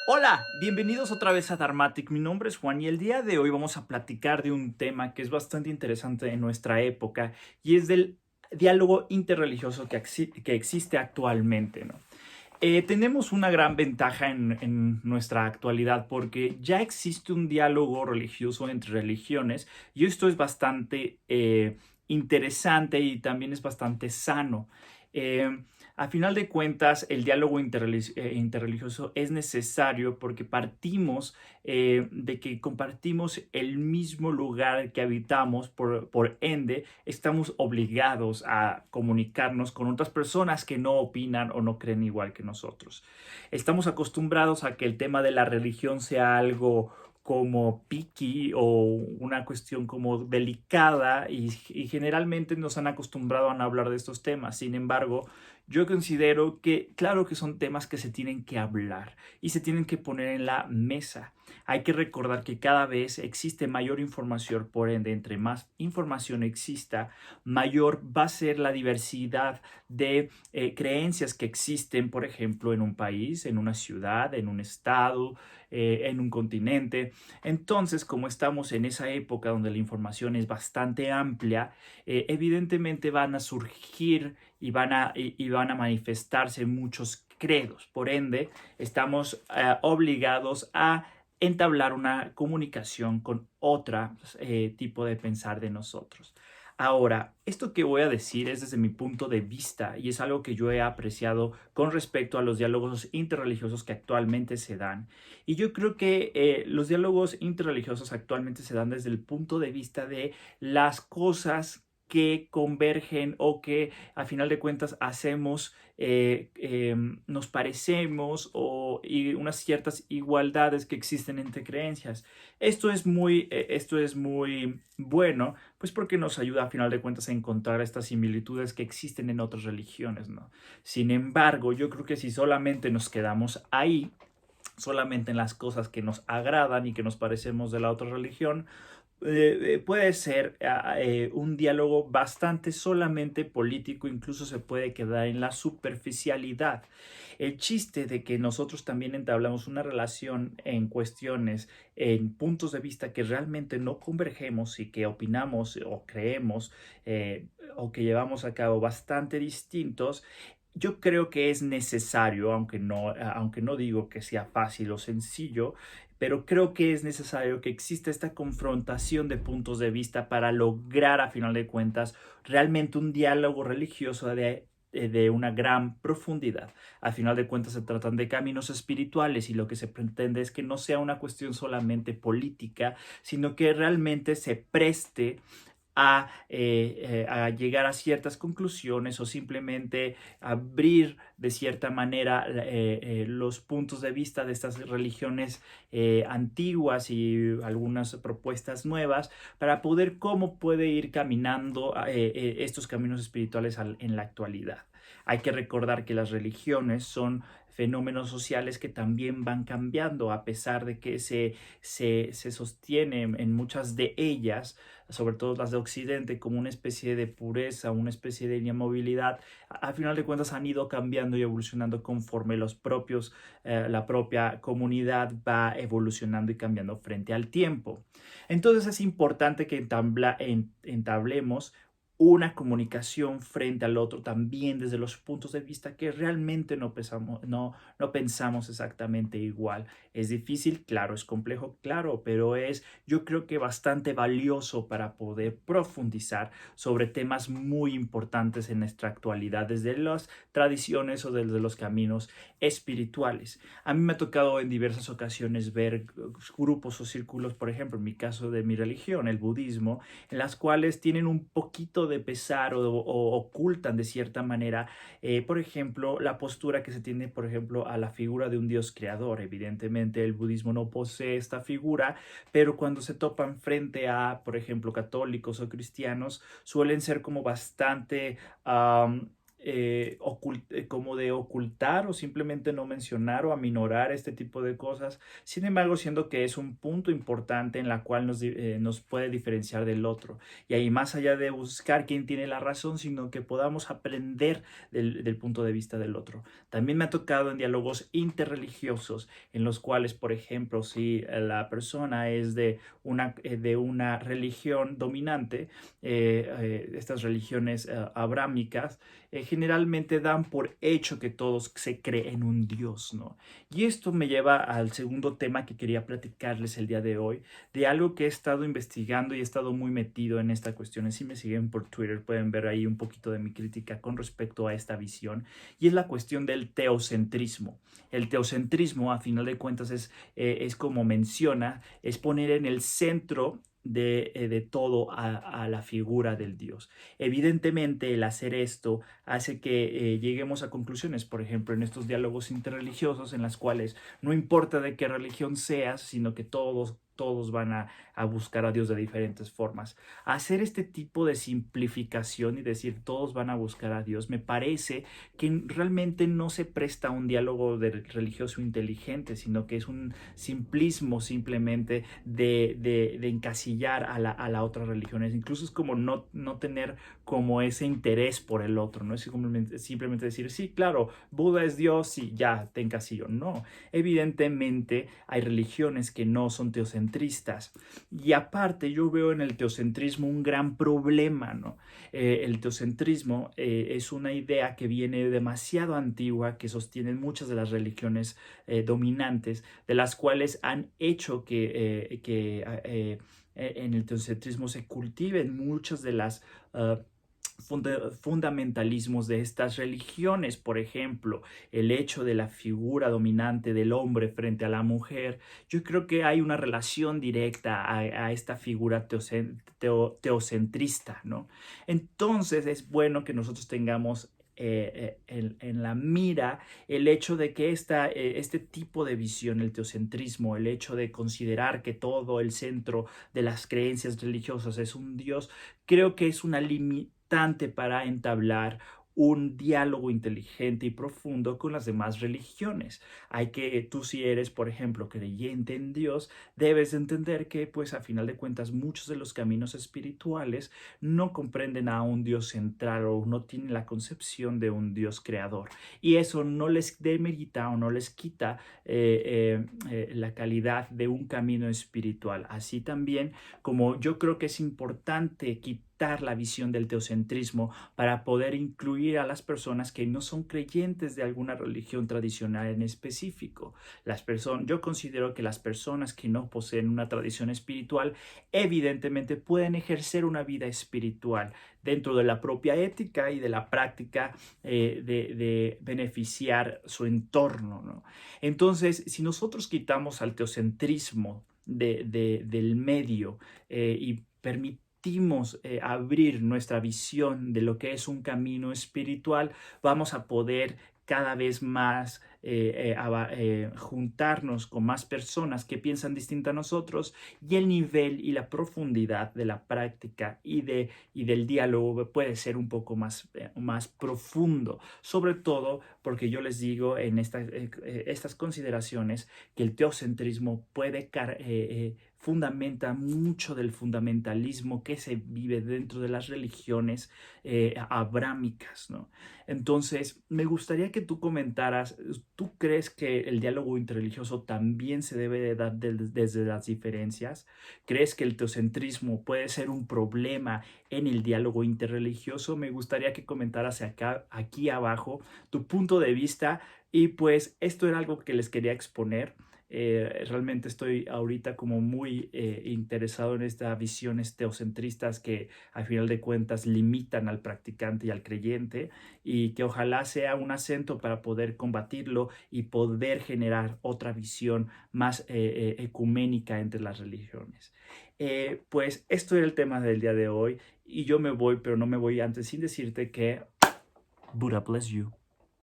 Hola, bienvenidos otra vez a Dharmatic. Mi nombre es Juan y el día de hoy vamos a platicar de un tema que es bastante interesante en nuestra época y es del diálogo interreligioso que existe actualmente, ¿no? Tenemos una gran ventaja en nuestra actualidad porque ya existe un diálogo religioso entre religiones y esto es bastante interesante y también es bastante sano. Eh, a final de cuentas, el diálogo interreligioso es necesario porque partimos de que compartimos el mismo lugar que habitamos, por ende, estamos obligados a comunicarnos con otras personas que no opinan o no creen igual que nosotros. Estamos acostumbrados a que el tema de la religión sea algo como picky o una cuestión como delicada y generalmente nos han acostumbrado a no hablar de estos temas. Sin embargo, yo considero que claro que son temas que se tienen que hablar y se tienen que poner en la mesa. Hay que recordar que cada vez existe mayor información, por ende, entre más información exista, mayor va a ser la diversidad de creencias que existen, por ejemplo, en un país, en una ciudad, en un estado, en un continente. Entonces, como estamos en esa época donde la información es bastante amplia, evidentemente van a surgir y van a manifestarse muchos credos. Por ende, estamos obligados a entablar una comunicación con otro tipo de pensar de nosotros. Ahora, esto que voy a decir es desde mi punto de vista y es algo que yo he apreciado con respecto a los diálogos interreligiosos que actualmente se dan. Y yo creo que los diálogos interreligiosos actualmente se dan desde el punto de vista de las cosas que convergen o que a final de cuentas hacemos, nos parecemos y unas ciertas igualdades que existen entre creencias. Esto es muy bueno, pues porque nos ayuda a final de cuentas a encontrar estas similitudes que existen en otras religiones, ¿no? Sin embargo, yo creo que si solamente nos quedamos ahí, solamente en las cosas que nos agradan y que nos parecemos de la otra religión, puede ser un diálogo bastante solamente político, incluso se puede quedar en la superficialidad. El chiste de que nosotros también entablamos una relación en cuestiones, en puntos de vista que realmente no convergemos y que opinamos o creemos o que llevamos a cabo bastante distintos, yo creo que es necesario, aunque no digo que sea fácil o sencillo, pero creo que es necesario que exista esta confrontación de puntos de vista para lograr, a final de cuentas, realmente un diálogo religioso de una gran profundidad. A final de cuentas se tratan de caminos espirituales y lo que se pretende es que no sea una cuestión solamente política, sino que realmente se preste a llegar a ciertas conclusiones o simplemente abrir de cierta manera los puntos de vista de estas religiones antiguas y algunas propuestas nuevas para poder cómo puede ir caminando estos caminos espirituales en la actualidad. Hay que recordar que las religiones son fenómenos sociales que también van cambiando a pesar de que se sostienen en muchas de ellas, sobre todo las de Occidente, como una especie de pureza, una especie de inamovilidad. A final de cuentas han ido cambiando y evolucionando conforme la propia comunidad va evolucionando y cambiando frente al tiempo. Entonces es importante que entablemos una comunicación frente al otro también desde los puntos de vista que realmente no pensamos exactamente igual. Es difícil, claro, es complejo, claro, pero es yo creo que bastante valioso para poder profundizar sobre temas muy importantes en nuestra actualidad, desde las tradiciones o desde los caminos espirituales. A mí me ha tocado en diversas ocasiones ver grupos o círculos, por ejemplo, en mi caso de mi religión, el budismo, en las cuales tienen un poquito de pesar o ocultan de cierta manera, por ejemplo, la postura que se tiene, por ejemplo, a la figura de un Dios creador. Evidentemente, el budismo no posee esta figura, pero cuando se topan frente a, por ejemplo, católicos o cristianos, suelen ser como bastante como de ocultar o simplemente no mencionar o aminorar este tipo de cosas. Sin embargo, siento que es un punto importante en la cual nos puede diferenciar del otro. Y ahí, más allá de buscar quién tiene la razón, sino que podamos aprender del punto de vista del otro. También me ha tocado en diálogos interreligiosos en los cuales, por ejemplo, si la persona es de una religión dominante, estas religiones abrámicas, generalmente dan por hecho que todos se creen en un Dios, ¿no? Y esto me lleva al segundo tema que quería platicarles el día de hoy, de algo que he estado investigando y he estado muy metido en esta cuestión. Si me siguen por Twitter pueden ver ahí un poquito de mi crítica con respecto a esta visión, y es la cuestión del teocentrismo. El teocentrismo, a final de cuentas, es como menciona, es poner en el centro de todo a la figura del Dios. Evidentemente, el hacer esto hace que lleguemos a conclusiones, por ejemplo, en estos diálogos interreligiosos en las cuales no importa de qué religión seas, sino que todos van a buscar a Dios de diferentes formas. Hacer este tipo de simplificación y decir todos van a buscar a Dios, me parece que realmente no se presta a un diálogo religioso inteligente, sino que es un simplismo simplemente de encasillar a la otra religión. Incluso es como no tener como ese interés por el otro, no es simplemente decir, sí, claro, Buda es Dios y ya te encasillo. No, evidentemente hay religiones que no son teocentristas, y aparte yo veo en el teocentrismo un gran problema, ¿no? El teocentrismo es una idea que viene demasiado antigua, que sostienen muchas de las religiones dominantes, de las cuales han hecho que en el teocentrismo se cultiven muchas de las fundamentalismos de estas religiones. Por ejemplo, el hecho de la figura dominante del hombre frente a la mujer. Yo creo que hay una relación directa a esta figura teocentrista, ¿no? Entonces es bueno que nosotros tengamos en la mira el hecho de que este tipo de visión, el teocentrismo, el hecho de considerar que todo el centro de las creencias religiosas es un Dios, creo que es una limitante para entablar un diálogo inteligente y profundo con las demás religiones. Tú si eres, por ejemplo, creyente en Dios, debes entender que, pues, a final de cuentas, muchos de los caminos espirituales no comprenden a un Dios central o no tienen la concepción de un Dios creador. Y eso no les demerita o no les quita la calidad de un camino espiritual. Así también, como yo creo que es importante quitar la visión del teocentrismo para poder incluir a las personas que no son creyentes de alguna religión tradicional en específico. Yo considero que las personas que no poseen una tradición espiritual evidentemente pueden ejercer una vida espiritual dentro de la propia ética y de la práctica de beneficiar su entorno, ¿no? Entonces, si nosotros quitamos al teocentrismo del medio y permitimos abrir nuestra visión de lo que es un camino espiritual, vamos a poder cada vez más juntarnos con más personas que piensan distinto a nosotros, y el nivel y la profundidad de la práctica y del diálogo puede ser un poco más profundo, sobre todo porque yo les digo en estas consideraciones que el teocentrismo fundamenta mucho del fundamentalismo que se vive dentro de las religiones abrámicas, ¿no? Entonces, me gustaría que tú comentaras, ¿tú crees que el diálogo interreligioso también se debe de dar desde las diferencias? ¿Crees que el teocentrismo puede ser un problema en el diálogo interreligioso? Me gustaría que comentaras aquí abajo tu punto de vista, y pues esto era algo que les quería exponer. Realmente estoy ahorita como muy interesado en estas visiones teocentristas que al final de cuentas limitan al practicante y al creyente, y que ojalá sea un acento para poder combatirlo y poder generar otra visión más ecuménica entre las religiones. Pues esto era el tema del día de hoy, y yo me voy, pero no me voy antes sin decirte que Buddha bless you.